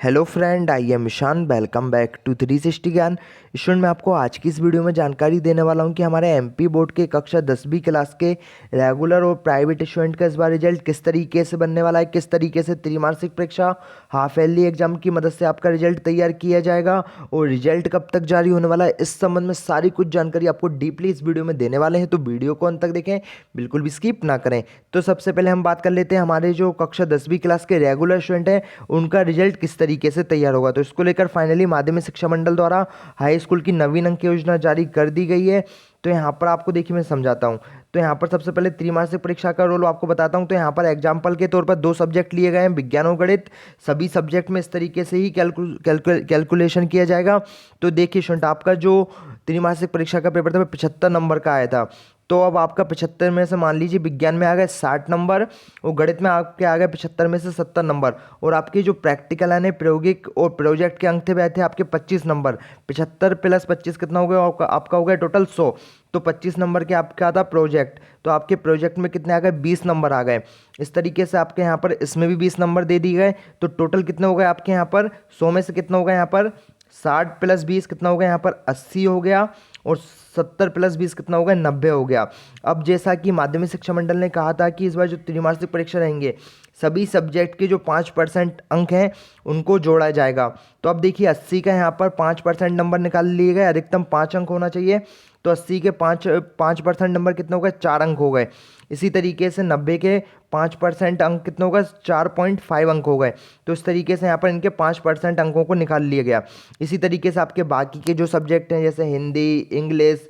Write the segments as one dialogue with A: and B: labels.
A: Hello friend, I am Ishan. Welcome back to 360 Gyan. Student, मैं आपको आज की इस वीडियो में जानकारी देने वाला हूं कि हमारे एमपी बोर्ड के कक्षा 10वीं क्लास के रेगुलर और प्राइवेट स्टूडेंट का इस बार रिजल्ट किस तरीके से बनने वाला है, किस तरीके से त्रैमासिक परीक्षा हाफ ईयरली एग्जाम की मदद से आपका रिजल्ट तैयार किया जाएगा और रिजल्ट कब तक जारी होने वाला है, इस संबंध में सारी कुछ जानकारी आपको डीपली इस वीडियो में देने वाले हैं। तो वीडियो को अंत तक देखें, बिल्कुल भी स्किप ना करें। तो सबसे पहले हम बात कर लेते हैं हमारे जो कक्षा 10वीं क्लास के रेगुलर स्टूडेंट हैं उनका रिजल्ट किस तरीके से तैयार होगा। तो इसको लेकर फाइनली माध्यमिक शिक्षा मंडल द्वारा हाई स्कूल की नवीन अंक योजना जारी कर दी गई है। तो यहाँ पर आपको देखिए मैं समझाता हूँ। तो यहाँ पर सबसे पहले त्रैमासिक परीक्षा का रोल आपको बताता हूँ। तो यहाँ पर एग्जाम्पल के तौर पर दो सब्जेक्ट लिए गए हैं, विज्ञान और गणित। सभी सब्जेक्ट में इस तरीके से ही कैलकुलेशन किया जाएगा। तो देखिए स्टूडेंट, आपका जो त्रैमासिक परीक्षा का पेपर था 75 नंबर का आया था। तो अब आपका 75 में से मान लीजिए विज्ञान में आ गए 60 नंबर और गणित में आपके आ गए 75 में से 70 नंबर। और आपके जो प्रैक्टिकल यानी प्रायोगिक और प्रोजेक्ट के अंक थे वह थे आपके 25 नंबर। 75 प्लस 25 कितना हो गया आपका हो गया टोटल 100। तो 25 नंबर के आपका था प्रोजेक्ट, तो आपके प्रोजेक्ट में कितने आ गए 20 नंबर आ गए। इस तरीके से आपके यहाँ पर इसमें भी 20 नंबर दे दिए गए। तो टोटल कितने हो गए आपके यहाँ पर 100 में से कितना हो गया यहाँ पर 60 प्लस 20 कितना हो गया यहाँ पर 80 हो गया और 70 प्लस 20 कितना हो गया 90 हो गया। अब जैसा कि माध्यमिक शिक्षा मंडल ने कहा था कि इस बार जो त्रैमासिक परीक्षा रहेंगे सभी सब्जेक्ट के जो 5% अंक हैं उनको जोड़ा जाएगा। तो अब देखिए 80 का यहाँ पर 5% नंबर निकाल लिए गए, अधिकतम 5 अंक होना चाहिए। तो 80 के 5% नंबर कितने हो गए 4 अंक हो गए। इसी तरीके से 90 के 5% अंक कितने हो गए 4.5 अंक हो गए। तो इस तरीके से यहाँ पर इनके 5% अंकों को निकाल लिया गया। इसी तरीके से आपके बाकी के जो सब्जेक्ट हैं जैसे हिंदी, इंग्लिश,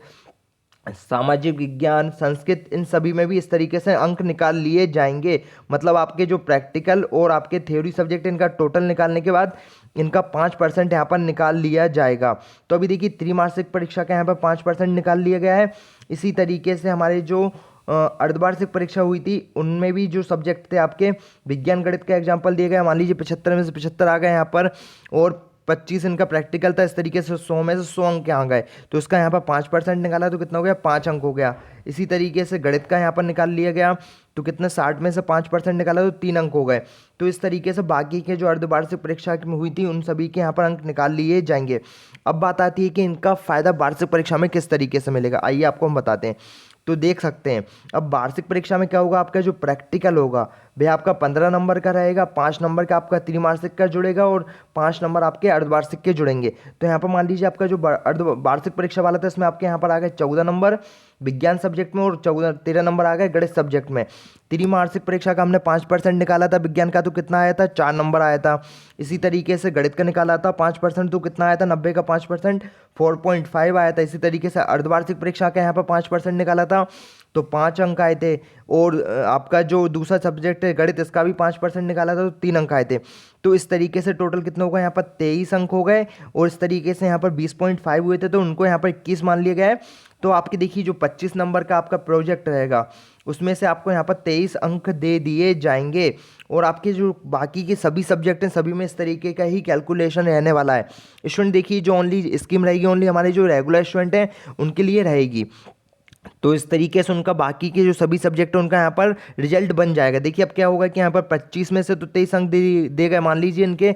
A: सामाजिक विज्ञान, संस्कृत, इन सभी में भी इस तरीके से अंक निकाल लिए जाएंगे। मतलब आपके जो प्रैक्टिकल और आपके थ्योरी सब्जेक्ट इनका टोटल निकालने के बाद इनका 5% यहाँ पर निकाल लिया जाएगा। तो अभी देखिए त्रैमासिक परीक्षा का यहाँ पर 5% निकाल लिया गया है। इसी तरीके से हमारे जो अर्धवार्षिक परीक्षा हुई थी उनमें भी जो सब्जेक्ट थे आपके विज्ञान गणित का एग्जाम्पल दिया गया। मान लीजिए 75 में से 75 आ गए यहाँ पर और 25 इनका प्रैक्टिकल था। इस तरीके से 100 में से 100 अंक आ गए। तो इसका यहाँ पर 5% निकाला तो कितना हो गया 5 अंक हो गया। इसी तरीके से गणित का यहाँ पर निकाल लिया गया। तो कितने 60 में से 5% निकाला तो 3 अंक हो गए। तो इस तरीके से बाकी के जो अर्धवार्षिक परीक्षा में हुई थी उन सभी के यहाँ पर अंक निकाल लिए जाएंगे। अब बात आती है कि इनका फायदा वार्षिक परीक्षा में किस तरीके से मिलेगा। आइए आपको हम बताते हैं। तो देख सकते हैं अब वार्षिक परीक्षा में क्या होगा, आपका जो प्रैक्टिकल होगा वह आपका 15 नंबर का रहेगा। 5 नंबर का आपका त्रैमासिक का जुड़ेगा और 5 नंबर आपके अर्धवार्षिक के जुड़ेंगे। तो यहाँ पर मान लीजिए आपका जो अर्धवार्षिक परीक्षा वाला था इसमें आपके यहाँ पर आ गए 14 नंबर विज्ञान सब्जेक्ट में और 13 नंबर आ गए गणित सब्जेक्ट में। त्रैमासिक परीक्षा का हमने 5% निकाला था, विज्ञान का तो कितना आया था 4 नंबर आया था। इसी तरीके से गणित का निकाला था 5%, तो कितना आया था 90 का 5% 4.5 आया था। इसी तरीके से अर्धवार्षिक परीक्षा का यहाँ पर 5% निकाला था तो 5 अंक आए थे। और आपका जो दूसरा सब्जेक्ट है गणित इसका भी 5% निकाला था तो 3 अंक आए थे। तो इस तरीके से टोटल कितने हो गए यहाँ पर 23 अंक हो गए। और इस तरीके से यहाँ पर 20.5 हुए थे तो उनको यहाँ पर 21 मान लिया गया है। तो आपकी देखिए जो 25 नंबर का आपका प्रोजेक्ट रहेगा उसमें से आपको यहाँ पर 23 अंक दे दिए जाएंगे। और आपके जो बाकी के सभी सब्जेक्ट हैं सभी में इस तरीके का ही कैलकुलेशन रहने वाला है। स्टूडेंट देखिए जो ओनली स्कीम रहेगी ओनली हमारे जो रेगुलर स्टूडेंट हैं उनके लिए रहेगी। तो इस तरीके से उनका बाकी के जो सभी सब्जेक्ट है उनका यहाँ पर रिजल्ट बन जाएगा। देखिए अब क्या होगा कि यहाँ पर 25 में से तो 23 अंक दे गए। मान लीजिए इनके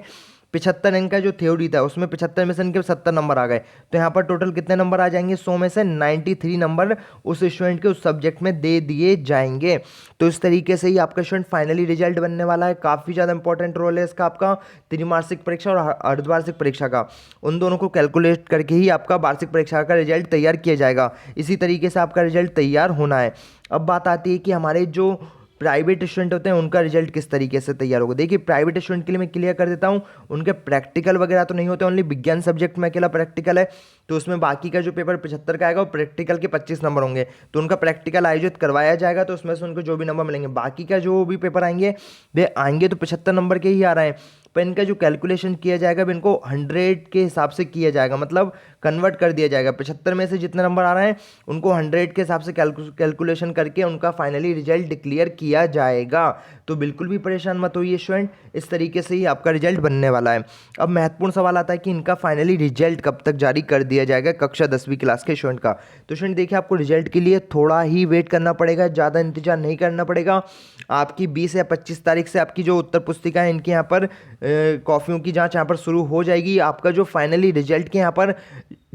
A: 75 इनका जो थ्योरी था उसमें 75 में से इनके 70 नंबर आ गए। तो यहाँ पर टोटल कितने नंबर आ जाएंगे 100 में से 93 नंबर उस स्टूडेंट के उस सब्जेक्ट में दे दिए जाएंगे। तो इस तरीके से ही आपका स्टूडेंट फाइनली रिजल्ट बनने वाला है। काफ़ी ज़्यादा इंपॉर्टेंट रोल है इसका आपका त्रैमासिक परीक्षा और अर्धवार्षिक परीक्षा का। उन दोनों को कैलकुलेट करके ही आपका वार्षिक परीक्षा का रिजल्ट तैयार किया जाएगा। इसी तरीके से आपका रिजल्ट तैयार होना है। अब बात आती है कि हमारे जो प्राइवेट स्टूडेंट होते हैं उनका रिजल्ट किस तरीके से तैयार होगा। देखिए प्राइवेट स्टूडेंट के लिए मैं क्लियर कर देता हूं, उनके प्रैक्टिकल वगैरह तो नहीं होते, ओनली विज्ञान सब्जेक्ट में अकेला प्रैक्टिकल है। तो उसमें बाकी का जो पेपर 75 का आएगा वो प्रैक्टिकल के 25 नंबर होंगे। तो उनका प्रैक्टिकल आयोजित करवाया जाएगा तो उसमें से उनको जो भी नंबर मिलेंगे, बाकी का जो भी पेपर आएंगे वे आएंगे तो 75 नंबर के ही आ रहे हैं। पर इनका जो कैलकुलेशन किया जाएगा इनको 100 के हिसाब से किया जाएगा, मतलब कन्वर्ट कर दिया जाएगा। 75 में से जितने नंबर आ रहे हैं उनको 100 के हिसाब से कैलकुलेशन करके उनका फाइनली रिजल्ट डिक्लेयर किया जाएगा। तो बिल्कुल भी परेशान मत होइए स्टूडेंट, इस तरीके से ही आपका रिजल्ट बनने वाला है। अब महत्वपूर्ण सवाल आता है कि इनका फाइनली रिजल्ट कब तक जारी कर दिया जाएगा कक्षा 10वीं क्लास के स्टूडेंट का। तो स्टूडेंट देखिए आपको रिजल्ट के लिए थोड़ा ही वेट करना पड़ेगा, ज़्यादा इंतजार नहीं करना पड़ेगा। आपकी 20 या 25 तारीख से आपकी जो उत्तर पुस्तिका है इनके यहाँ पर कॉफ़ियों की जांच यहाँ पर शुरू हो जाएगी। आपका जो फाइनली रिजल्ट की यहाँ पर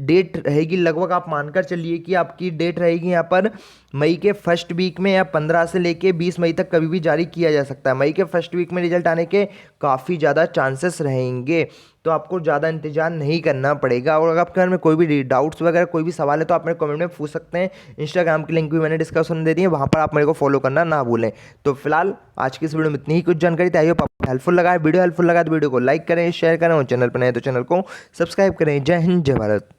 A: डेट रहेगी, लगभग आप मानकर चलिए कि आपकी डेट रहेगी यहाँ पर मई के फर्स्ट वीक में, या 15 से लेके 20 मई तक कभी भी जारी किया जा सकता है। मई के फर्स्ट वीक में रिजल्ट आने के काफ़ी ज़्यादा चांसेस रहेंगे, तो आपको ज़्यादा इंतजार नहीं करना पड़ेगा। और अगर आपके मन में कोई भी डाउट्स वगैरह कोई भी सवाल है तो आप मेरे कमेंट में पूछ सकते हैं। इंस्टाग्राम की लिंक भी मैंने डिस्क्रिप्शन में दे दी है, वहाँ पर आप मेरे को फॉलो करना ना भूलें। तो फिलहाल आज की इस वीडियो में इतनी ही कुछ जानकारी थी। आई होप आपको हेल्पफुल लगा है। वीडियो हेल्पफुल लगा तो वीडियो को लाइक करें, शेयर करें, और चैनल पर नए तो चैनल को सब्सक्राइब करें। जय हिंद, जय भारत।